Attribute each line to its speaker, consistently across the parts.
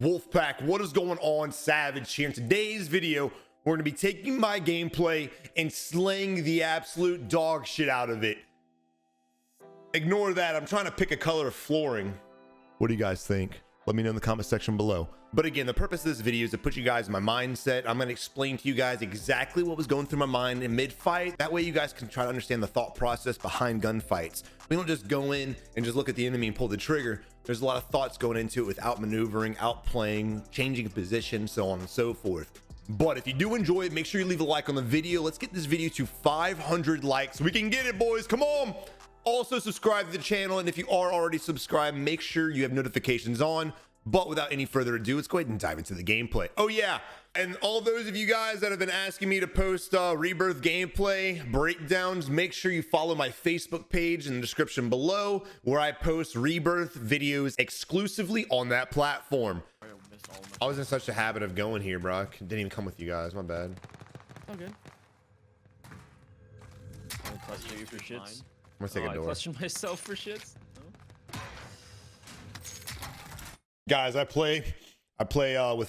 Speaker 1: Wolfpack, what is going on? Savage here. In today's video, we're going to be taking my gameplay and slaying the absolute dog shit out of it. Ignore that. I'm trying to pick a color of flooring. What do you guys think? Let me know in the comment section below. But again, the purpose of this video is to put you guys in my mindset. I'm going to explain to you guys exactly what was going through my mind in mid-fight. That way you guys can try to understand the thought process behind gunfights. We don't just go in and just look at the enemy and pull the trigger. There's a lot of thoughts going into it with outmaneuvering, outplaying, changing position, so on and so forth. But if you do enjoy it, make sure you leave a like on the video. Let's get this video to 500 likes. We can get it, boys. Come on. Also subscribe to the channel, and if you are already subscribed, make sure you have notifications on. But without any further ado, let's go ahead and dive into the gameplay. Oh yeah, and all those of you guys that have been asking me to post Rebirth gameplay breakdowns, make sure you follow my Facebook page in the description below, where I post Rebirth videos exclusively on that platform. I was in such a habit of going here, bro. I didn't even come with you guys. My bad.
Speaker 2: Oh, good.
Speaker 3: I'll cluster you for shits.
Speaker 1: I'm gonna take a door.
Speaker 3: I question myself for shits. No?
Speaker 1: Guys, I play with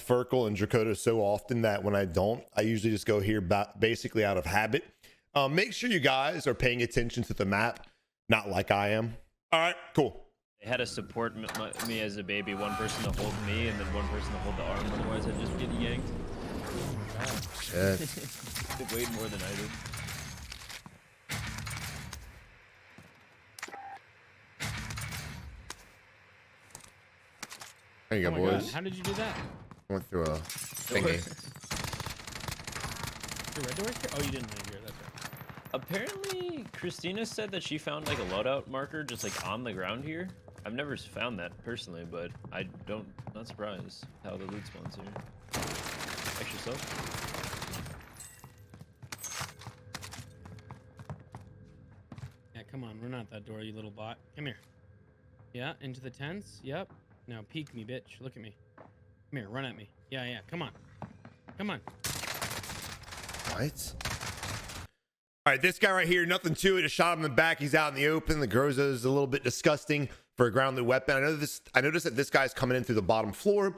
Speaker 1: Furkle and Dracoto so often that when I don't, I usually just go here basically out of habit. Make sure you guys are paying attention to the map, not like I am. All right, cool.
Speaker 3: They had to support me as a baby. One person to hold me and then one person to hold the arm. Otherwise, I'd just get yanked.
Speaker 1: Shit.
Speaker 3: They weighed more than I did.
Speaker 1: There you go, boys.
Speaker 2: God. How did you do that?
Speaker 1: I went through a thingy.
Speaker 2: The red door? Oh, you didn't hear that.
Speaker 3: Apparently, Christina said that she found like a loadout marker just like on the ground here. I've never found that personally, but not surprised how the loot spawns here. Extra stuff.
Speaker 2: Yeah, come on. Run out that door, you little bot. Come here. Yeah, into the tents. Yep. Now peek me, bitch. Look at me. Come here. Run at me. Yeah. Come on. Come on.
Speaker 1: What? All right, this guy right here, nothing to it. Just shot him in the back. He's out in the open. The Groza is a little bit disgusting for a grounded weapon. I noticed that this guy's coming in through the bottom floor.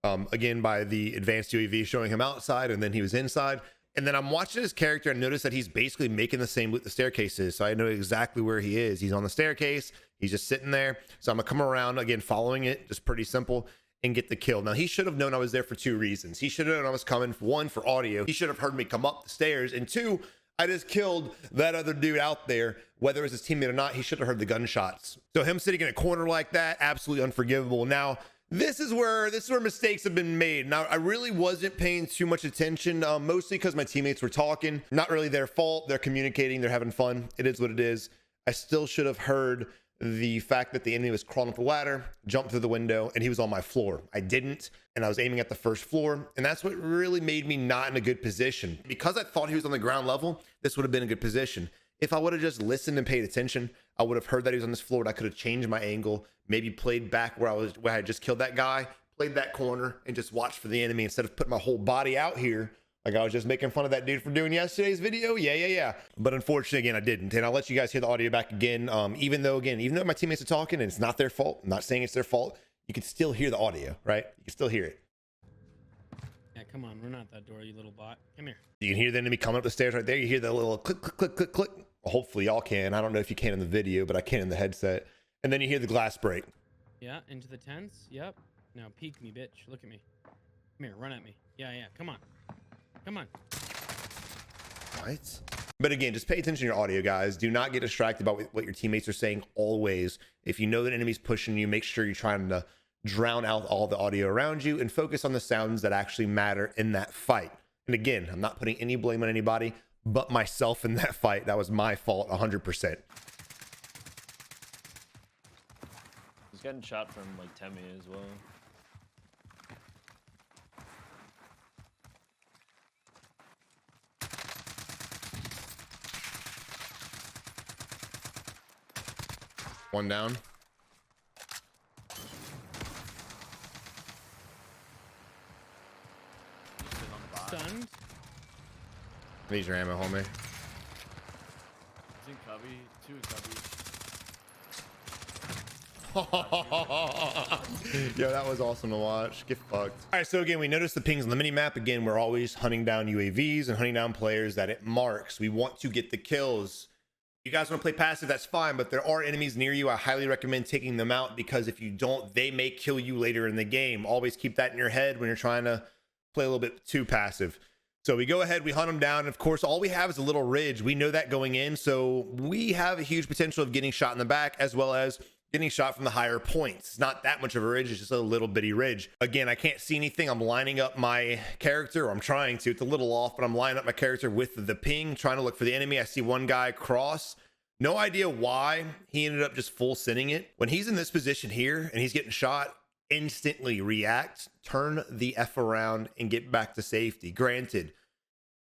Speaker 1: Again, by the advanced UAV showing him outside, and then he was inside. And then I'm watching his character and notice that he's basically making the same loot the staircase is. So I know exactly where he is. He's on the staircase. He's just sitting there. So I'm gonna come around again, following it, just pretty simple, and get the kill. Now he should have known I was there for two reasons. He should have known I was coming. One, for audio. He should have heard me come up the stairs. And two, I just killed that other dude out there, whether it was his teammate or not. He should have heard the gunshots. So him sitting in a corner like that, absolutely unforgivable. Now, this is where mistakes have been made. Now, I really wasn't paying too much attention, mostly because my teammates were talking. Not really their fault. They're communicating. They're having fun. It is what it is. I still should have heard the fact that the enemy was crawling up the ladder, jumped through the window, and he was on my floor. I didn't, and I was aiming at the first floor, and that's what really made me not in a good position. Because I thought he was on the ground level, this would have been a good position. If I would have just listened and paid attention, I would have heard that he was on this floor, and I could have changed my angle, maybe played back where I had just killed that guy, played that corner, and just watched for the enemy instead of putting my whole body out here like I was just making fun of that dude for doing yesterday's video. Yeah. But unfortunately, again, I didn't. And I'll let you guys hear the audio back again. Even though my teammates are talking and it's not their fault, I'm not saying it's their fault, you can still hear the audio, right? You can still hear it.
Speaker 2: Yeah, come on. Run out that door, you little bot. Come here.
Speaker 1: You can hear the enemy coming up the stairs right there. You hear the little click, click, click, click, click. Well, hopefully y'all can. I don't know if you can in the video, but I can in the headset. And then you hear the glass break.
Speaker 2: Yeah, into the tents. Yep. Now peek me, bitch. Look at me. Come here. Run at me. Yeah. Come on. Come on.
Speaker 1: What? But again, just pay attention to your audio, guys. Do not get distracted by what your teammates are saying always. If you know that enemy's pushing you, make sure you're trying to drown out all the audio around you and focus on the sounds that actually matter in that fight. And again, I'm not putting any blame on anybody but myself in that fight. That was my fault 100%.
Speaker 3: He's getting shot from like Temi as well.
Speaker 1: One down.
Speaker 2: Stunned.
Speaker 1: Need your ammo, homie.
Speaker 4: He's in cubby. Two in cubby.
Speaker 1: Yo, that was awesome to watch. Get fucked. All right, so again, we noticed the pings on the mini map. Again, we're always hunting down UAVs and hunting down players that it marks. We want to get the kills. You guys want to play passive, that's fine, but there are enemies near you. I highly recommend taking them out, because if you don't, they may kill you later in the game. Always keep that in your head when you're trying to play a little bit too passive. So we go ahead, we hunt them down. And of course, all we have is a little ridge. We know that going in, so we have a huge potential of getting shot in the back, as well as getting shot from the higher points. It's not that much of a ridge, it's just a little bitty ridge. Again, I can't see anything. I'm lining up my character, or I'm trying to. It's a little off, but I'm lining up my character with the ping, trying to look for the enemy. I see one guy cross. No idea why he ended up just full sending it. When he's in this position here and he's getting shot, instantly react, turn the F around, and get back to safety. Granted,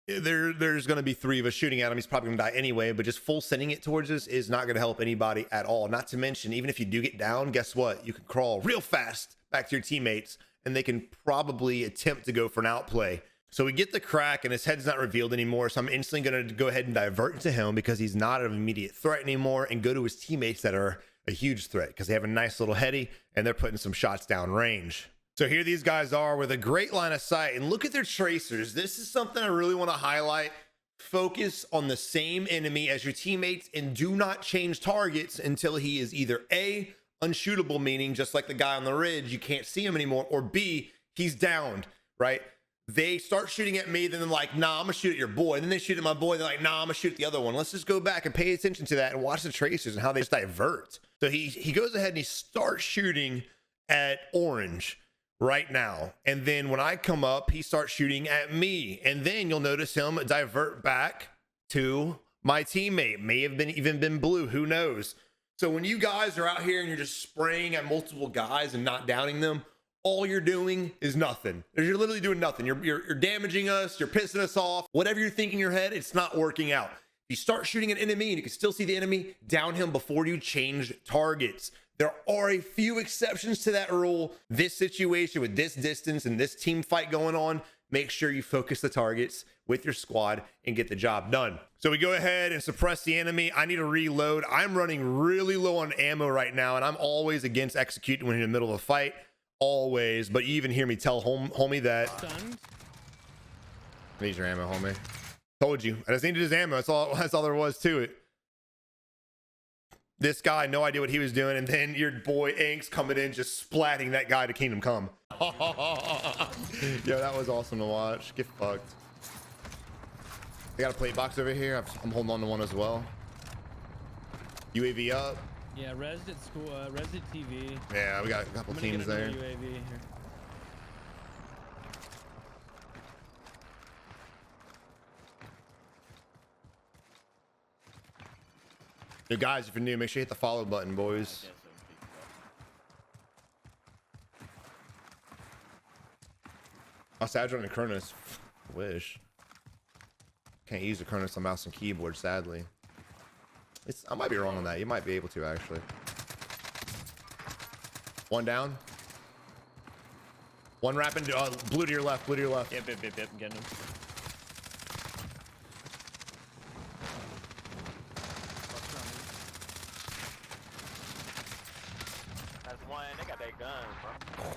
Speaker 1: there's going to be 3 of us shooting at him. He's probably going to die anyway, but just full sending it towards us is not going to help anybody at all. Not to mention, even if you do get down, guess what? You can crawl real fast back to your teammates, and they can probably attempt to go for an outplay. So we get the crack, and his head's not revealed anymore, so I'm instantly going to go ahead and divert to him, because he's not an immediate threat anymore, and go to his teammates that are a huge threat, because they have a nice little heady, and they're putting some shots down range. So here these guys are with a great line of sight, and look at their tracers. This is something I really want to highlight. Focus on the same enemy as your teammates, and do not change targets until he is either A, unshootable, meaning just like the guy on the ridge, you can't see him anymore, or B, he's downed, right? They start shooting at me, then they're like, nah, I'm gonna shoot at your boy. And then they shoot at my boy, they're like, nah, I'm gonna shoot at the other one. Let's just go back and pay attention to that and watch the tracers and how they just divert. So he goes ahead and he starts shooting at orange right now. And then when I come up, he starts shooting at me. And then you'll notice him divert back to my teammate. May have been even been blue, who knows? So when you guys are out here and you're just spraying at multiple guys and not downing them, all you're doing is nothing. You're literally doing nothing. You're damaging us. You're pissing us off. Whatever you're thinking in your head, it's not working out. You start shooting an enemy and you can still see the enemy, down him before you change targets. There are a few exceptions to that rule. This situation with this distance and this team fight going on, make sure you focus the targets with your squad and get the job done. So we go ahead and suppress the enemy. I need to reload. I'm running really low on ammo right now, and I'm always against executing when you're in the middle of a fight. Always. But you even hear me tell homie that.
Speaker 2: Stunned.
Speaker 1: Need your ammo, homie. Told you. I just needed his ammo. That's all there was to it. This guy, no idea what he was doing, and then your boy Inks coming in, just splatting that guy to Kingdom Come. Yo, that was awesome to watch. Get fucked. I got a plate box over here. I'm holding on to one as well. UAV up.
Speaker 2: Yeah, Res at school, Res at TV.
Speaker 1: Yeah, we got a couple teams there.
Speaker 2: UAV here.
Speaker 1: Yo, guys, if you're new, make sure you hit the follow button, boys. Oh, Sadger on the Cronus. Wish. Can't use the Cronus on mouse and keyboard, sadly. I might be wrong on that. You might be able to, actually. One down. One wrapping. Blue to your left. Blue to your left.
Speaker 3: Yep. Getting him.
Speaker 4: That's one. They got that gun, bro.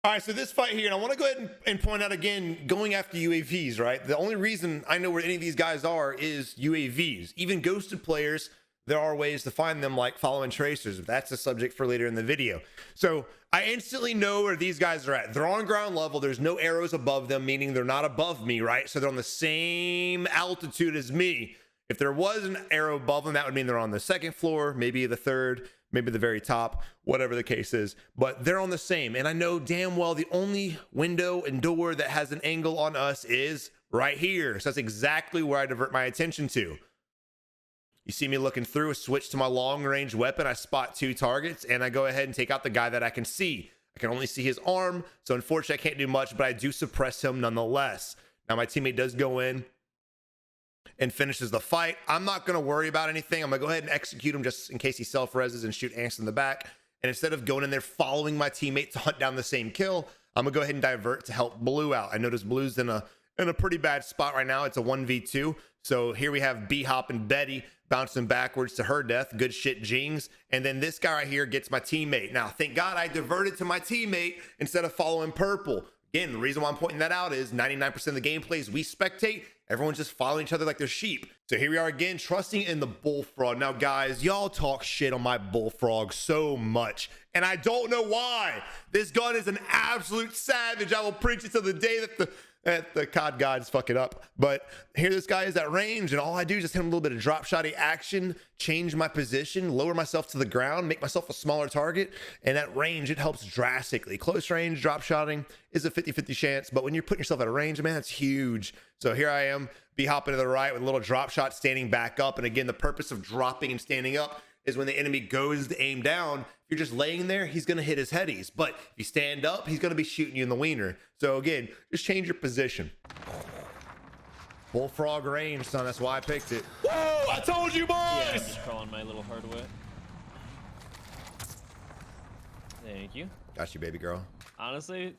Speaker 1: All right, so this fight here, and I want to go ahead and point out again, going after UAVs, right? The only reason I know where any of these guys are is UAVs. Even ghosted players, there are ways to find them, like following tracers. That's a subject for later in the video. So I instantly know where these guys are at. They're on ground level. There's no arrows above them, meaning they're not above me, right? So they're on the same altitude as me. If there was an arrow above them, that would mean they're on the second floor, maybe the third, maybe the very top, whatever the case is. But they're on the same. And I know damn well the only window and door that has an angle on us is right here. So that's exactly where I divert my attention to. You see me looking through, a switch to my long range weapon. I spot 2 targets and I go ahead and take out the guy that I can see. I can only see his arm. So unfortunately, I can't do much, but I do suppress him nonetheless. Now my teammate does go in and finishes the fight. I'm not going to worry about anything. I'm going to go ahead and execute him just in case he self-reses and shoot Angst in the back. And instead of going in there following my teammate to hunt down the same kill, I'm going to go ahead and divert to help Blue out. I noticed Blue's in in a pretty bad spot right now. It's a 1v2. So here we have B-Hop and Betty bouncing backwards to her death. Good shit, Jings. And then this guy right here gets my teammate. Now, thank God I diverted to my teammate instead of following purple. Again, the reason why I'm pointing that out is 99% of the gameplays we spectate, everyone's just following each other like they're sheep. So here we are again, trusting in the bullfrog. Now, guys, y'all talk shit on my bullfrog so much, and I don't know why. This gun is an absolute savage. I will preach it till the day that the COD gods fuck it up. But here this guy is at range, and all I do is just hit him a little bit of drop shotty action, change my position, lower myself to the ground, make myself a smaller target, and at range it helps drastically. Close range drop shotting is a 50-50 chance, but when you're putting yourself at a range, man, that's huge. So here I am, B-hopping to the right with a little drop shot, standing back up. And again, the purpose of dropping and standing up is when the enemy goes to aim down, if you're just laying there, he's going to hit his headies. But if you stand up, he's going to be shooting you in the wiener. So again, just change your position. Bullfrog range, son. That's why I picked it. Whoa! I told you, boys!
Speaker 3: Yeah, I'm just crawling my little hardware. Thank you.
Speaker 1: Got you, baby girl.
Speaker 3: Honestly,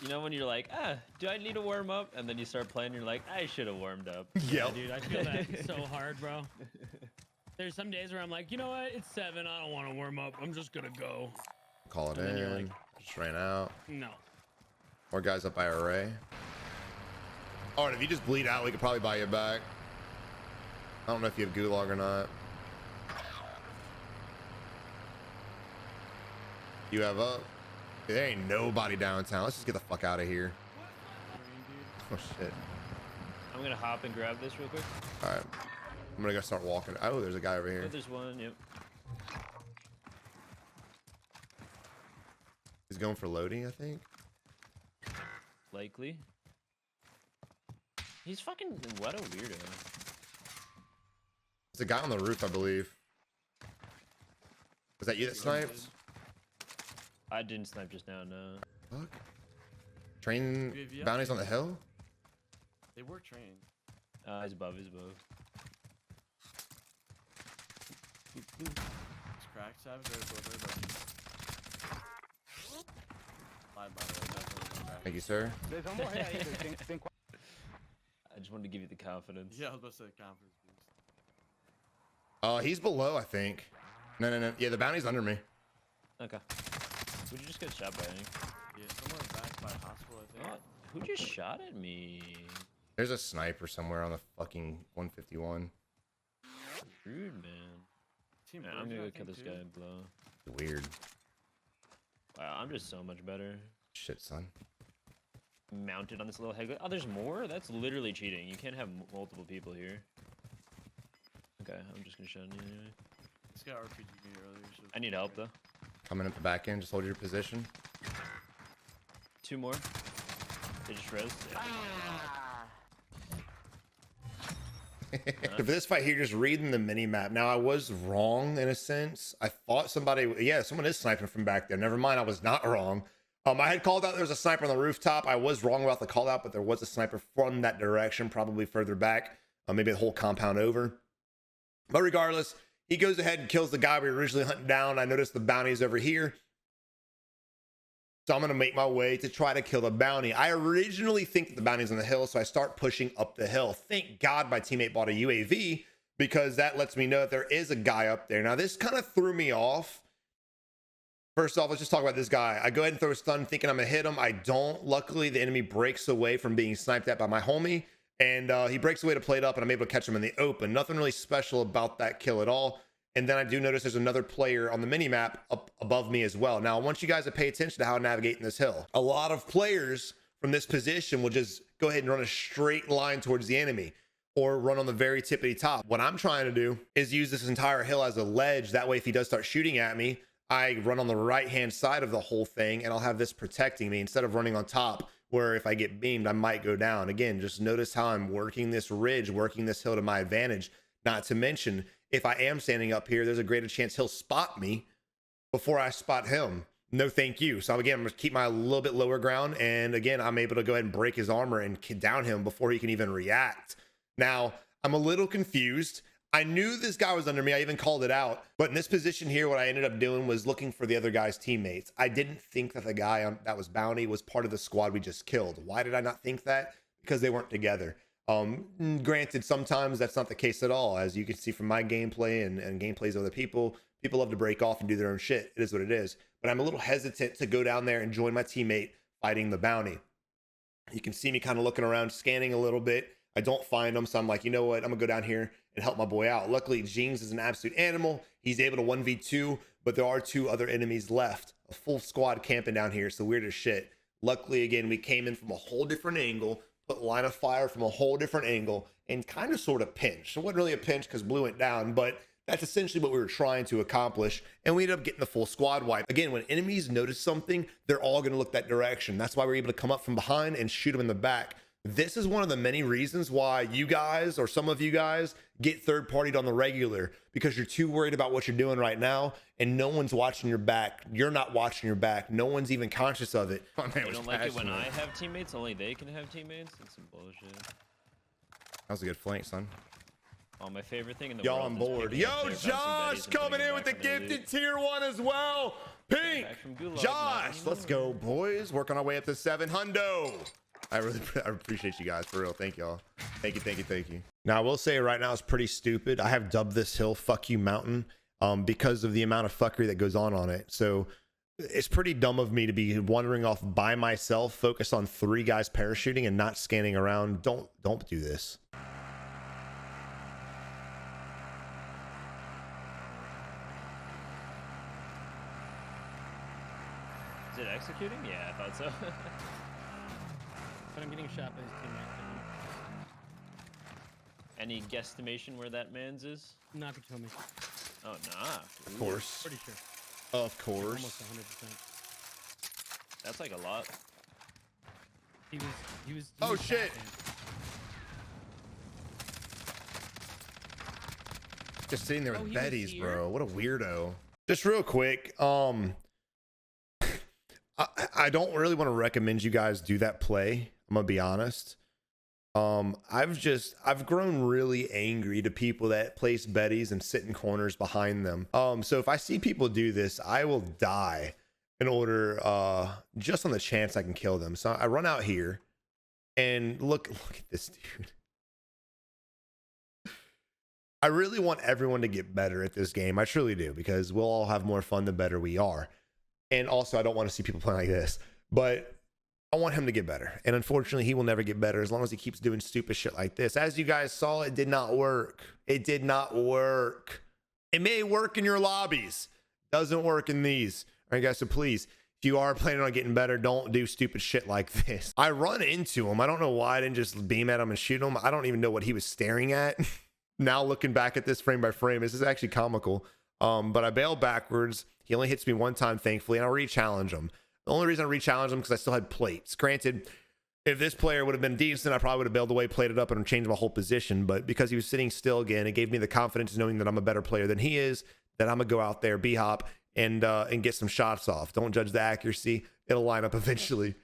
Speaker 3: you know when you're like, do I need to warm up? And then you start playing, you're like, I should have warmed up.
Speaker 1: Yep.
Speaker 2: Yeah, dude, I feel that so hard, bro. There's some days where I'm like, you know what? It's 7. I don't want to warm up. I'm just gonna go.
Speaker 1: Call it
Speaker 2: And then you're
Speaker 1: in.
Speaker 2: like,
Speaker 1: Just ran out.
Speaker 2: No.
Speaker 1: More guys up by array. All right, if you just bleed out, we could probably buy you back. I don't know if you have gulag or not. You have up. There ain't nobody downtown. Let's just get the fuck out of here. Oh shit.
Speaker 3: I'm gonna hop and grab this real quick.
Speaker 1: All right. I'm gonna go start walking. Oh, there's a guy over
Speaker 3: Oh,
Speaker 1: here.
Speaker 3: there's one, yep.
Speaker 1: He's going for loading, I think.
Speaker 3: Likely. He's fucking, what a weirdo.
Speaker 1: There's a guy on the roof, I believe. Was that you that sniped?
Speaker 3: I didn't snipe just now, no.
Speaker 1: Fuck. Train
Speaker 5: Yeah.
Speaker 1: bounties on the hill?
Speaker 5: They were trained.
Speaker 3: He's above, he's above.
Speaker 5: It's cracked. Savage, they're both. Lied, by the way. Definitely cracked.
Speaker 1: Thank you, sir.
Speaker 3: I just wanted to give you the confidence.
Speaker 5: Yeah, I was about to say confidence boost.
Speaker 1: He's below, I think. No. Yeah, the bounty's under me.
Speaker 3: Okay. Would you just get shot by anything?
Speaker 5: Yeah, someone back by hospital, I think.
Speaker 3: What? Who just shot at me?
Speaker 1: There's a sniper somewhere on the fucking 151.
Speaker 3: Rude, man.
Speaker 5: Team
Speaker 3: Yeah, I'm
Speaker 5: Virgin,
Speaker 3: gonna
Speaker 5: I
Speaker 3: go kill
Speaker 5: think,
Speaker 3: this
Speaker 5: too.
Speaker 3: guy and blow.
Speaker 1: Weird.
Speaker 3: Wow, I'm just so much better.
Speaker 1: Shit, son.
Speaker 3: Mounted on this little head. Oh, there's more? That's literally cheating. You can't have multiple people here. Okay, I'm just gonna shut you anyway.
Speaker 5: This guy RPG'd me earlier. So
Speaker 3: I need help though.
Speaker 1: Coming up the back end. Just hold your position.
Speaker 3: 2 more. They just res. Yeah.
Speaker 1: For this fight here, just reading the mini map. Now I was wrong in a sense. I thought somebody, yeah, someone is sniping from back there. Never mind, I was not wrong. I had called out there was a sniper on the rooftop. I was wrong about the call out, but there was a sniper from that direction, probably further back, maybe the whole compound over. But regardless, he goes ahead and kills the guy we were originally hunting down. I noticed the bounty's over here. So I'm going to make my way to try to kill the bounty. I originally think that the bounty's on the hill, so I start pushing up the hill. Thank God my teammate bought a UAV, because that lets me know that there is a guy up there. Now, this kind of threw me off. First off, let's just talk about this guy. I go ahead and throw a stun thinking I'm going to hit him. I don't. Luckily, the enemy breaks away from being sniped at by my homie, and he breaks away to play it up, and I'm able to catch him in the open. Nothing really special about that kill at all. And then I do notice there's another player on the mini map up above me as well. Now, I want you guys to pay attention to how I'm navigating this hill. A lot of players from this position will just go ahead and run a straight line towards the enemy or run on the very tippity top. What I'm trying to do is use this entire hill as a ledge. That way, if he does start shooting at me, I run on the right-hand side of the whole thing, and I'll have this protecting me instead of running on top, where if I get beamed, I might go down. Again, just notice how I'm working this ridge, working this hill to my advantage. Not to mention, if I am standing up here, there's a greater chance he'll spot me before I spot him. No, thank you. So again, I'm going to keep my little bit lower ground. And again, I'm able to go ahead and break his armor and down him before he can even react. Now, I'm a little confused. I knew this guy was under me. I even called it out. But in this position here, what I ended up doing was looking for the other guy's teammates. I didn't think that the guy that was bounty was part of the squad we just killed. Why did I not think that? because they weren't together. Granted, sometimes that's not the case at all. As you can see from my gameplay and gameplays of other people love to break off and do their own shit. It is what it is. But I'm a little hesitant to go down there and join my teammate fighting the bounty. You can see me kind of looking around, scanning a little bit. I don't find him, so I'm like, you know what? I'm gonna go down here and help my boy out. Luckily, Jings is an absolute animal. He's able to 1v2, but there are 2 other enemies left. A full squad camping down here, so weird as shit. Luckily, again, we came in from a whole different angle, put line of fire from a whole different angle, and kind of sort of pinch. It wasn't really a pinch because Blue went down, but that's essentially what we were trying to accomplish, and we ended up getting the full squad wipe. Again, when enemies notice something, they're all going to look that direction. That's why we're able to come up from behind and shoot them in the back. This is one of the many reasons why you guys, or some of you guys, get third-partied on the regular, because you're too worried about what you're doing right now, and no one's watching your back. You're not watching your back. No one's even conscious of it.
Speaker 3: I don't like it when I have teammates. Only they can have teammates. It's some bullshit.
Speaker 1: That was a good flank, son.
Speaker 3: Oh, my favorite thing in the
Speaker 1: Y'all
Speaker 3: world.
Speaker 1: on board. Yo, Josh coming in with the gifted tier 1 as well. Pink. Josh, let's go, boys. Working our way up to 700. I appreciate you guys, for real. Thank y'all. Thank you. Now, I will say right now it's pretty stupid. I have dubbed this hill Fuck You Mountain because of the amount of fuckery that goes on it. So it's pretty dumb of me to be wandering off by myself, focused on 3 guys parachuting and not scanning around. Don't do this.
Speaker 3: Is it executing? Yeah, I thought so.
Speaker 2: But I'm getting shot by his teammate.
Speaker 3: Any guesstimation where that man's is?
Speaker 2: Not to kill me.
Speaker 3: Oh, nah.
Speaker 1: Of course.
Speaker 2: Pretty sure.
Speaker 1: Of course.
Speaker 2: Almost 100%.
Speaker 3: That's like a lot.
Speaker 2: He was
Speaker 1: Oh, shit.
Speaker 2: Batman.
Speaker 1: Just sitting there with
Speaker 2: he was
Speaker 1: Betty's,
Speaker 2: here?
Speaker 1: bro. What a weirdo. Just real quick, I don't really want to recommend you guys do that play. I'm gonna be honest. I've grown really angry to people that place Betty's and sit in corners behind them. So if I see people do this, I will die in order, just on the chance I can kill them. So I run out here and look at this dude. I really want everyone to get better at this game. I truly do, because we'll all have more fun the better we are. And also, I don't want to see people playing like this, but I want him to get better. And unfortunately, he will never get better as long as he keeps doing stupid shit like this. As you guys saw, it did not work. It did not work. It may work in your lobbies. Doesn't work in these. All right, guys, so please, if you are planning on getting better, don't do stupid shit like this. I run into him. I don't know why I didn't just beam at him and shoot him. I don't even know what he was staring at. Now looking back at this frame by frame, this is actually comical. But I bail backwards. He only hits me 1 time, thankfully, and I'll re-challenge him. The only reason I re-challenged him because I still had plates. Granted, if this player would have been decent, I probably would have bailed away, plated up, and changed my whole position. But because he was sitting still again, it gave me the confidence knowing that I'm a better player than he is, that I'm gonna go out there, B-hop, and get some shots off. Don't judge the accuracy. It'll line up eventually.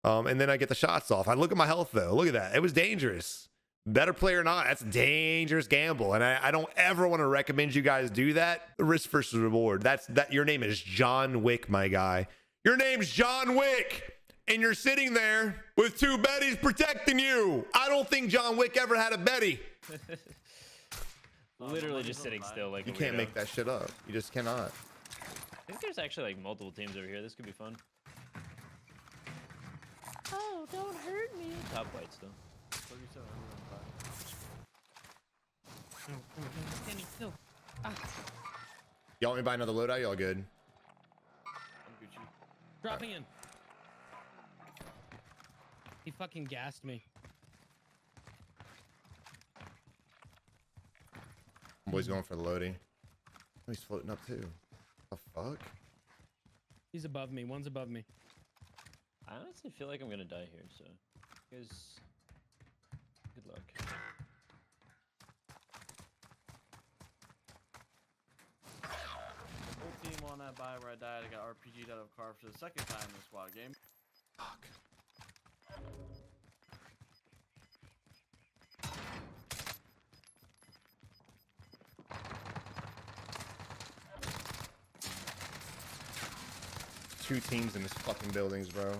Speaker 1: And then I get the shots off. I look at my health, though. Look at that. It was dangerous. Better player or not, that's a dangerous gamble. And I don't ever want to recommend you guys do that. Risk versus reward. That your name is John Wick, my guy. Your name's John Wick, and you're sitting there with 2 Bettys protecting you. I don't think John Wick ever had a Betty.
Speaker 3: Literally just sitting still like
Speaker 1: You
Speaker 3: a
Speaker 1: can't
Speaker 3: weirdo.
Speaker 1: make that shit up. You just cannot.
Speaker 3: I think there's actually like multiple teams over here. This could be fun. Oh, don't hurt me. Top white still.
Speaker 5: 37
Speaker 2: No, stand still.
Speaker 1: Y'all want me to buy another loadout? Y'all good?
Speaker 5: I'm Gucci.
Speaker 2: Dropping in. He fucking gassed me.
Speaker 1: Boy's going for the loading. Oh, he's floating up too. The fuck?
Speaker 2: He's above me. One's above me.
Speaker 3: I honestly feel like I'm gonna die here, so you guys, good luck.
Speaker 5: Whole team on that buy where I died. I got RPG'd out of a car for the 2nd time in the squad game.
Speaker 1: Fuck. Two teams in this fucking buildings, bro.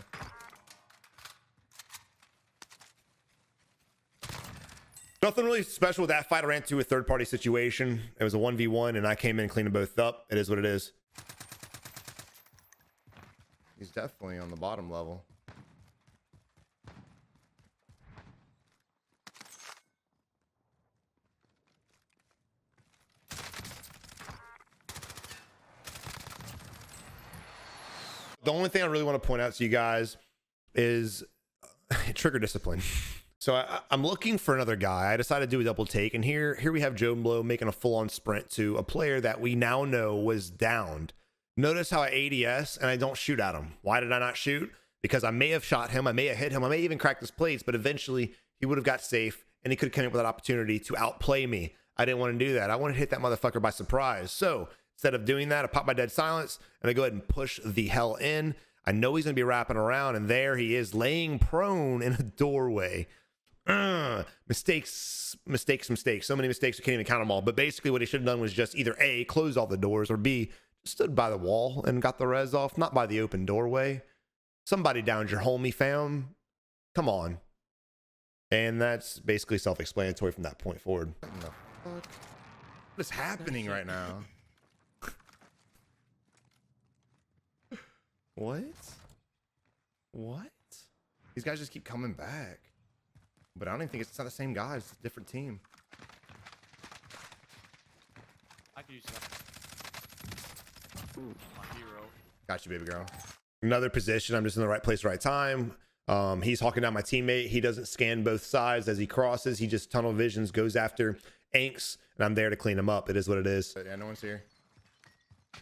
Speaker 1: Nothing really special with that fight. I ran into a third-party situation. It was a 1v1, and I came in and cleaned them both up. It is what it is. He's definitely on the bottom level. The only thing I really want to point out to you guys is trigger discipline. So I'm looking for another guy. I decided to do a double take, and here we have Joe Blow making a full-on sprint to a player that we now know was downed. Notice how I ADS and I don't shoot at him. Why did I not shoot? Because I may have shot him, I may have hit him, I may even cracked his plates, but eventually he would have got safe and he could have come up with that opportunity to outplay me. I didn't want to do that. I wanted to hit that motherfucker by surprise. So instead of doing that, I pop my dead silence and I go ahead and push the hell in. I know he's going to be wrapping around, and there he is laying prone in a doorway. Mistakes. So many mistakes, I can't even count them all. But basically what he should have done was just either A, close all the doors, or B, stood by the wall and got the res off, not by the open doorway. Somebody downed your homie, fam. Come on. And that's basically self-explanatory from that point forward. What the fuck? What is happening right now? What? These guys just keep coming back. But I don't even think it's not the same guys. It's a different team.
Speaker 5: I can use that. Ooh, my hero.
Speaker 1: Got you, baby girl. Another position. I'm just in the right place, right time. He's hawking down my teammate. He doesn't scan both sides as he crosses. He just tunnel visions, goes after Anks, and I'm there to clean him up. It is what it is. Yeah, no one's here.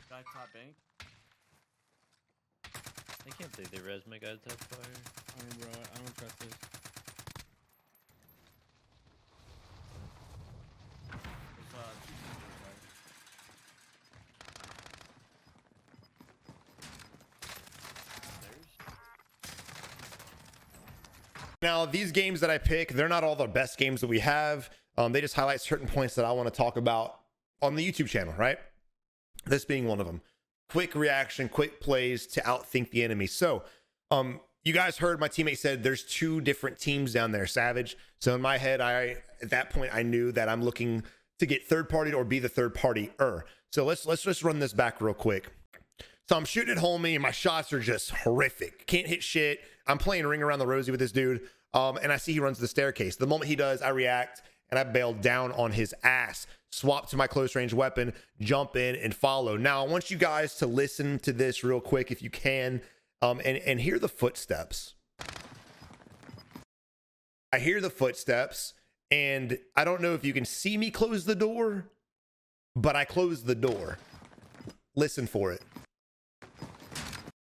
Speaker 5: Guy top bank.
Speaker 3: I can't believe they res my guy's top fire.
Speaker 2: Oh, bro, I don't trust this.
Speaker 5: There's two teams
Speaker 1: Now, these games that I pick, they're not all the best games that we have. They just highlight certain points that I want to talk about on the YouTube channel, right? This being one of them. Quick reaction, quick plays to outthink the enemy. So, you guys heard my teammate said there's two different teams down there, Savage. So in my head, at that point, I knew that I'm looking to get third party or be the third party-er. So let's just run this back real quick. So I'm shooting at homie and my shots are just horrific. Can't hit shit. I'm playing ring around the rosy with this dude. And I see he runs the staircase. The moment he does, I react and I bail down on his ass. Swap to my close range weapon, jump in and follow. Now I want you guys to listen to this real quick if you can, and hear the footsteps. I hear the footsteps, and I don't know if you can see me close the door, but I closed the door. Listen for it.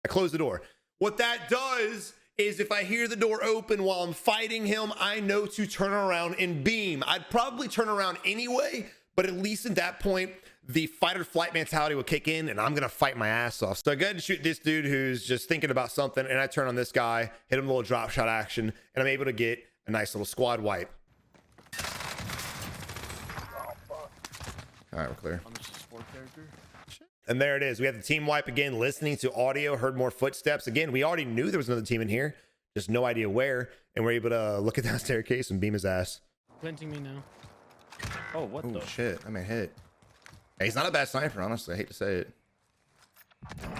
Speaker 1: I closed the door. What that does is if I hear the door open while I'm fighting him, I know to turn around and beam. I'd probably turn around anyway, but at least at that point, the fight or flight mentality will kick in and I'm going to fight my ass off. So I go ahead and shoot this dude who's just thinking about something, and I turn on this guy, hit him a little drop shot action, and I'm able to get a nice little squad wipe. All right, we're clear.
Speaker 5: I'm just a sport character.
Speaker 1: And there it is. We have the team wipe again, listening to audio, heard more footsteps. Again, we already knew there was another team in here, just no idea where, and we're able to look at that staircase and beam his ass.
Speaker 2: Planting me now.
Speaker 3: Oh, what
Speaker 1: Oh
Speaker 3: the?
Speaker 1: shit, I mean hit. Hey, he's not a bad sniper, honestly. I hate to say it.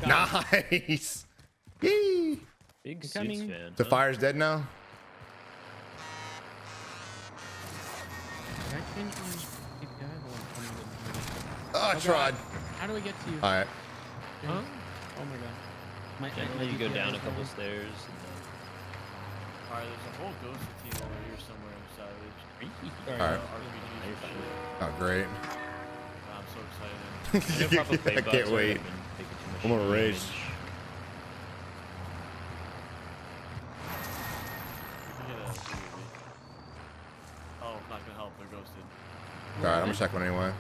Speaker 1: Nice. Yee.
Speaker 3: Big suits
Speaker 2: Coming.
Speaker 3: fan.
Speaker 1: The
Speaker 3: huh?
Speaker 1: fire's dead now.
Speaker 2: Did I change my API? Hold on, I'm gonna-
Speaker 1: Oh, I tried.
Speaker 2: How do I get to you?
Speaker 1: All right.
Speaker 2: Huh? Oh my god. My
Speaker 3: Generally, you go
Speaker 2: API
Speaker 3: down a
Speaker 2: is
Speaker 3: couple
Speaker 2: wrong.
Speaker 3: stairs. And
Speaker 5: Alright, there's a whole ghost team over here somewhere, Savage.
Speaker 2: Sorry.
Speaker 1: All right.
Speaker 5: RPG and shit.
Speaker 1: Oh, great.
Speaker 5: I'm so excited.
Speaker 3: then you'll probably
Speaker 1: I
Speaker 3: bugs
Speaker 1: can't
Speaker 3: up
Speaker 1: wait.
Speaker 3: and take it too much
Speaker 1: I'm gonna
Speaker 3: damage.
Speaker 1: rage.
Speaker 5: You can get a PvP. Oh, not gonna help, they're ghosted.
Speaker 1: All right, I'm gonna check one anyway.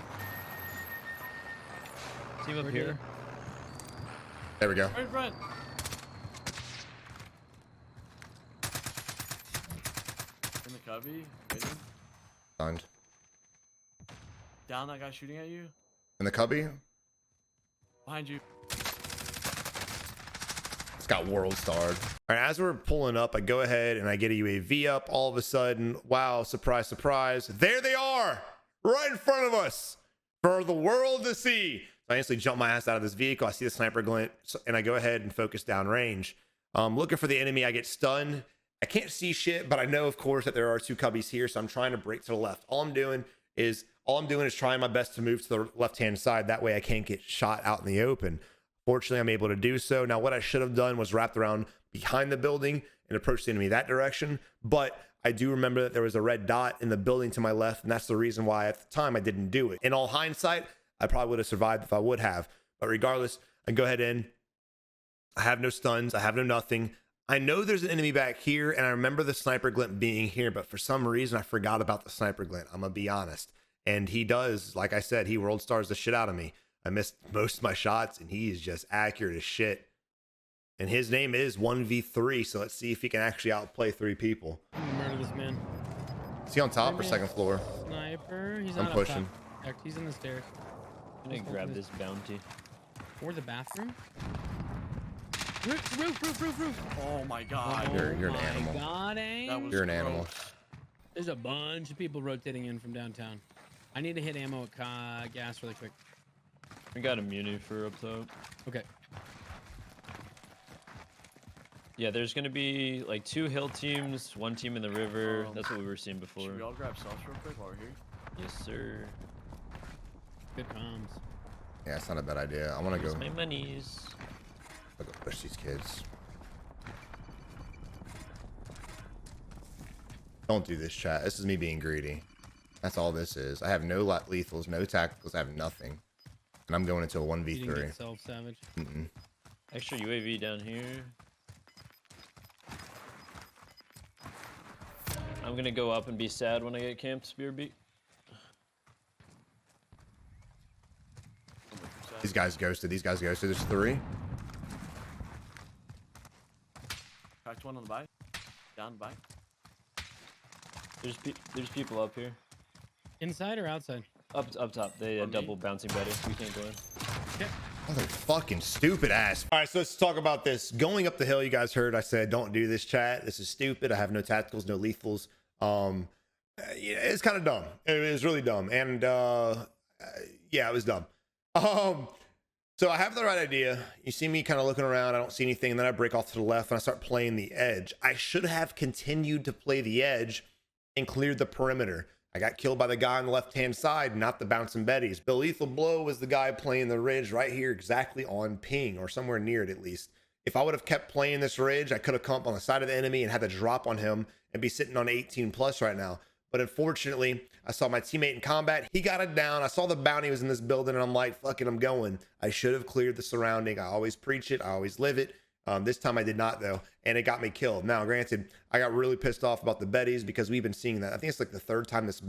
Speaker 3: Team up
Speaker 2: We're
Speaker 3: here.
Speaker 2: here.
Speaker 1: There we go.
Speaker 5: Where's Brent? In the cubby, waiting.
Speaker 1: Signed.
Speaker 5: Down that guy shooting at you.
Speaker 1: In the cubby.
Speaker 5: Behind you.
Speaker 1: It's got world starred. All right, as we're pulling up, I go ahead and I get a UAV up. All of a sudden, wow, surprise, surprise. There they are, right in front of us for the world to see. So I instantly jump my ass out of this vehicle. I see the sniper glint, and I go ahead and focus down range. Looking for the enemy. I get stunned. I can't see shit, but I know, of course, that there are 2 cubbies here, so I'm trying to break to the left. All I'm doing is trying my best to move to the left-hand side. That way I can't get shot out in the open. Fortunately, I'm able to do so. Now, what I should have done was wrapped around behind the building and approach the enemy that direction. But I do remember that there was a red dot in the building to my left, and that's the reason why at the time I didn't do it. In all hindsight, I probably would have survived if I would have. But regardless, I go ahead in. I have no stuns. I have no nothing. I know there's an enemy back here, and I remember the sniper glint being here, but for some reason, I forgot about the sniper glint. I'm going to be honest. And he does, like I said, he world stars the shit out of me. I missed most of my shots, and he is just accurate as shit. And his name is 1v3, so let's see if he can actually outplay 3 people.
Speaker 2: I'm gonna murder this man.
Speaker 1: Is he on top or second floor?
Speaker 2: Sniper. He's
Speaker 1: I'm
Speaker 2: not
Speaker 1: pushing.
Speaker 2: Up top. He's in the stairs.
Speaker 3: I'm gonna grab this bounty.
Speaker 2: Or the bathroom. Roof.
Speaker 5: Oh my god.
Speaker 1: You're an
Speaker 2: my
Speaker 1: animal.
Speaker 2: God, eh?
Speaker 5: That was
Speaker 1: You're an
Speaker 5: gross.
Speaker 1: animal.
Speaker 2: There's a bunch of people rotating in from downtown. I need to hit ammo at gas really quick.
Speaker 3: I got a muni for up top.
Speaker 2: Okay.
Speaker 3: Yeah, there's gonna be like 2 hill teams, 1 team in the river. That's what we were seeing before.
Speaker 5: Should we all grab sauce real quick while we're here?
Speaker 3: Yes, sir.
Speaker 2: Good comms.
Speaker 1: Yeah, it's not a bad idea. I want to
Speaker 3: Here's
Speaker 1: go.
Speaker 3: my monies.
Speaker 1: I'll go push these kids. Don't do this, chat. This is me being greedy. That's all this is. I have no lethals, no tacticals. I have nothing. And I'm going into a
Speaker 2: You didn't
Speaker 1: 1v3.
Speaker 2: get self-savage.
Speaker 3: Extra UAV down here. I'm gonna go up and be sad when I get camped, BRB.
Speaker 1: These guys ghosted. There's 3.
Speaker 5: Cracked one on the bike. Down the bike.
Speaker 3: There's people up here.
Speaker 2: Inside or outside?
Speaker 3: Up top. They
Speaker 5: On me?
Speaker 3: double bouncing Betty. We can't go in.
Speaker 2: Okay.
Speaker 1: Fucking stupid ass. All right, so let's talk about this. Going up the hill, you guys heard I said, don't do this, chat. This is stupid. I have no tacticals, no lethals. Yeah, it's kind of dumb. It was really dumb. And yeah, it was dumb. So I have the right idea. You see me kind of looking around. I don't see anything. And then I break off to the left and I start playing the edge. I should have continued to play the edge and cleared the perimeter. I got killed by the guy on the left-hand side, not the bouncing Betties. The lethal blow was the guy playing the ridge right here, exactly on ping, or somewhere near it at least. If I would have kept playing this ridge, I could have come up on the side of the enemy and had to drop on him and be sitting on 18 plus right now. But unfortunately, I saw my teammate in combat. He got it down. I saw the bounty was in this building, and I'm like, fuck it, I'm going. I should have cleared the surrounding. I always preach it. I always live it. This time I did not, though, and it got me killed. Now, granted, I got really pissed off about the Betties because we've been seeing that. I think it's like the 3rd time this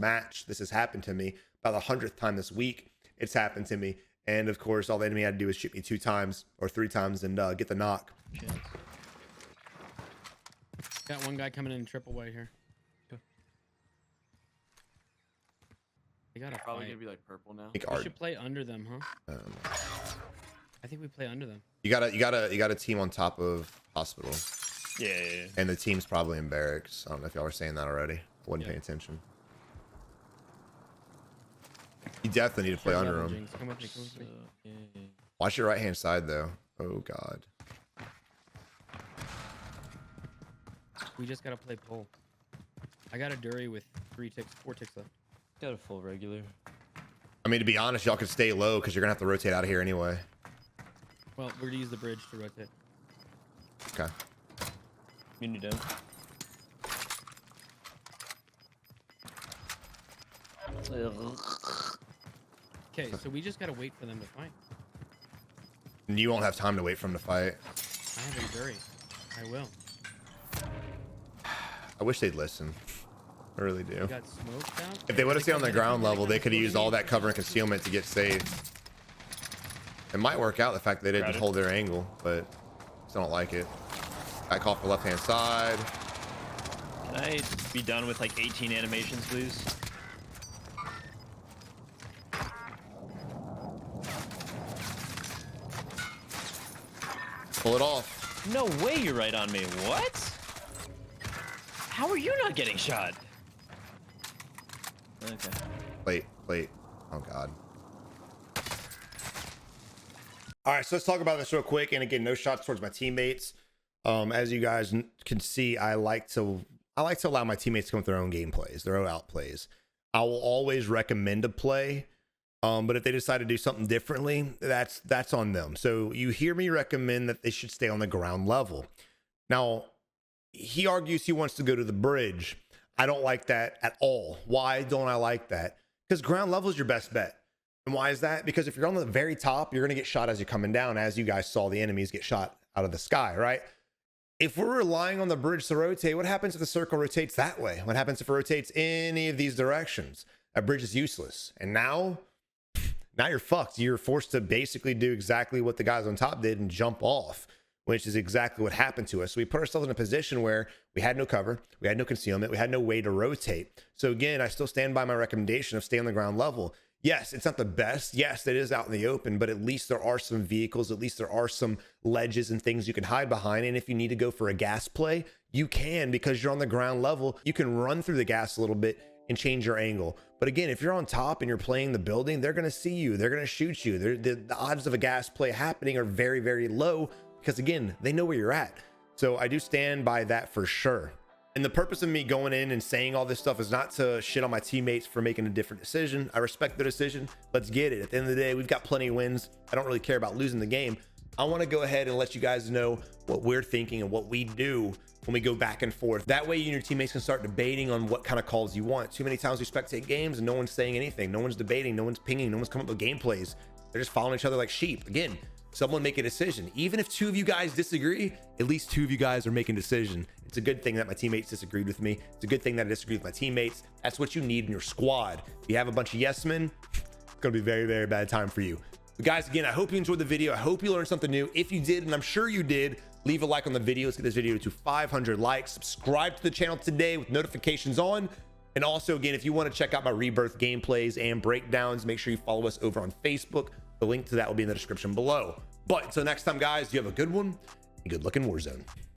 Speaker 1: has happened to me. About the 100th time this week it's happened to me. And of course, all the enemy had to do was shoot me 2 times or 3 times and get the knock.
Speaker 2: Shit. Got one guy coming in triple way here. They got a
Speaker 5: Probably
Speaker 2: fight.
Speaker 5: gonna be like purple now.
Speaker 1: I think
Speaker 2: We
Speaker 1: Art,
Speaker 2: should play under them, huh? I think we play under them.
Speaker 1: you got a team on top of hospital,
Speaker 3: Yeah.
Speaker 1: and the team's probably in barracks. I don't know if y'all were saying that already. I wasn't
Speaker 2: Yeah.
Speaker 1: paying attention. You definitely need to play
Speaker 2: Sure,
Speaker 1: under
Speaker 2: level,
Speaker 1: them.
Speaker 2: Jinx. Come with me, come with me.
Speaker 3: Yeah.
Speaker 1: Watch your right hand side though. Oh god.
Speaker 2: We just gotta play pull. I got a Dury with 4 ticks left.
Speaker 3: Got a full regular.
Speaker 1: I mean, to be honest, y'all can stay low because you're gonna have to rotate out of here anyway.
Speaker 2: Well, we're gonna use the bridge to rotate.
Speaker 1: Okay.
Speaker 3: Muni down.
Speaker 2: Okay, so we just gotta wait for them to fight.
Speaker 1: And you won't have time to wait for him to fight.
Speaker 2: I have a Dury. I will.
Speaker 1: I wish they'd listen. I really do.
Speaker 2: We got smoked out.
Speaker 1: If they would have stayed on the ground level, they could have used all that cover and concealment to get safe. It might work out, the fact that they didn't just hold their angle, but still don't like it. Back off the left-hand side.
Speaker 3: Can I be done with like 18 animations, please?
Speaker 1: Pull it off.
Speaker 3: No way you're right on me. What? How are you not getting shot? Okay.
Speaker 1: Wait. Oh God. All right, so let's talk about this real quick. And again, no shots towards my teammates. As you guys can see, I like to allow my teammates to come with their own gameplays, their own outplays. I will always recommend a play, but if they decide to do something differently, that's on them. So you hear me recommend that they should stay on the ground level. Now, he argues he wants to go to the bridge. I don't like that at all. Why don't I like that? Because ground level is your best bet. And why is that? Because if you're on the very top, you're going to get shot as you're coming down, as you guys saw the enemies get shot out of the sky, right? If we're relying on the bridge to rotate, what happens if the circle rotates that way? What happens if it rotates any of these directions? That bridge is useless. And now you're fucked. You're forced to basically do exactly what the guys on top did and jump off, which is exactly what happened to us. So we put ourselves in a position where we had no cover, we had no concealment, we had no way to rotate. So again, I still stand by my recommendation of stay on the ground level. Yes, it's not the best. Yes, it is out in the open, but at least there are some vehicles. At least there are some ledges and things you can hide behind. And if you need to go for a gas play, you can, because you're on the ground level. You can run through the gas a little bit and change your angle. But again, if you're on top and you're playing the building, they're going to see you. They're going to shoot you. The odds of a gas play happening are very, very low because, again, they know where you're at. So I do stand by that for sure. And the purpose of me going in and saying all this stuff is not to shit on my teammates for making a different decision. I respect their decision. Let's get it. At the end of the day, we've got plenty of wins. I don't really care about losing the game. I want to go ahead and let you guys know what we're thinking and what we do when we go back and forth. That way you and your teammates can start debating on what kind of calls you want. Too many times we spectate games and no one's saying anything. No one's debating. No one's pinging. No one's coming up with gameplays. They're just following each other like sheep. Again, someone make a decision. Even if two of you guys disagree, at least two of you guys are making a decision. It's a good thing that my teammates disagreed with me. It's a good thing that I disagreed with my teammates. That's what you need in your squad. If you have a bunch of yes men, it's gonna be a very, very bad time for you. But guys, again, I hope you enjoyed the video. I hope you learned something new. If you did, and I'm sure you did, leave a like on the video. Let's get this video to 500 likes. Subscribe to the channel today with notifications on. And also, again, if you want to check out my Rebirth gameplays and breakdowns, make sure you follow us over on Facebook. The link to that will be in the description below. But until next time, guys, you have a good one and good luck in Warzone.